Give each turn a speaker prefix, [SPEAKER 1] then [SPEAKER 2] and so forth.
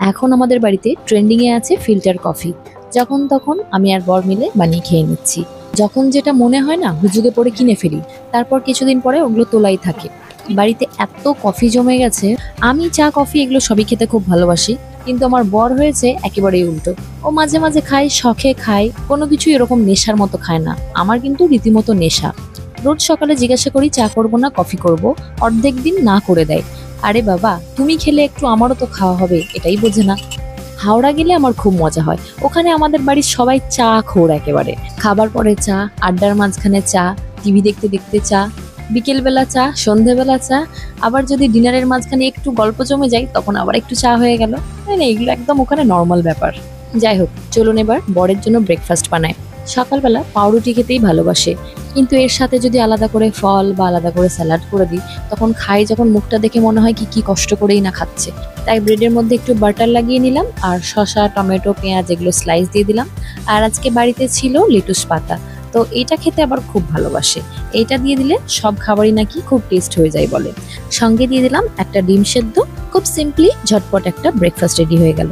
[SPEAKER 1] এখন আমাদের বাড়িতে ট্রেন্ডিং এ আছে ফিল্টার কফি। যখন তখন আমি আর বর মিলে বানিয়ে খেয়ে নিচ্ছি। যখন যেটা মনে হয় না হুজুগে পড়ে কিনে ফেলি, তারপর কিছুদিন পরে ওগুলো তোলাই থাকে। বাড়িতে এত কফি জমে গেছে। আমি চা কফি এগুলো সবই খেতে খুব ভালোবাসি, কিন্তু আমার বর হয়েছে একেবারেই উল্টো। ও মাঝে মাঝে খায়, শখে খায়, কোনো কিছু এরকম নেশার মতো খায় না। আমার কিন্তু রীতিমতো নেশা। রোজ সকালে জিজ্ঞাসা করি চা করব না কফি করব, অর্ধেক দিন না করে দেয়। আরে বাবা, তুমি খেলে একটু আমারও তো খাওয়া হবে, এটাই বোঝে না। হাওড়া গেলে আমার খুব মজা হয়। ওখানে আমাদের বাড়ির সবাই চা খোর একেবারে। খাবার পরে চা, আড্ডার মাঝখানে চা, টিভি দেখতে দেখতে চা, বিকেলবেলা চা, সন্ধেবেলা চা, আবার যদি ডিনারের মাঝখানে একটু গল্প জমে যায় তখন আবার একটু চা হয়ে গেল। না, এগুলো একদম ওখানে নর্মাল ব্যাপার। যাই হোক, চলুন এবার বরের জন্য ব্রেকফাস্ট বানায়। সকালবেলা পাউরুটি খেতেই ভালোবাসে, কিন্তু এর সাথে যদি আলাদা করে ফল বা আলাদা করে স্যালাড করে দিই, তখন খাই যখন মুখটা দেখে মনে হয় কি কি কষ্ট করেই না খাচ্ছে। তাই ব্রেডের মধ্যে একটু বাটার লাগিয়ে নিলাম, আর শসা, টমেটো, পেঁয়াজ এগুলো স্লাইস দিয়ে দিলাম। আর আজকে বাড়িতে ছিল লেটুস পাতা, তো এইটা খেতে আবার খুব ভালোবাসে। এইটা দিয়ে দিলে সব খাবারই নাকি খুব টেস্ট হয়ে যায় বলে। সঙ্গে দিয়ে দিলাম একটা ডিম সেদ্ধ। খুব সিম্পলি ঝটপট একটা ব্রেকফাস্ট রেডি হয়ে গেল।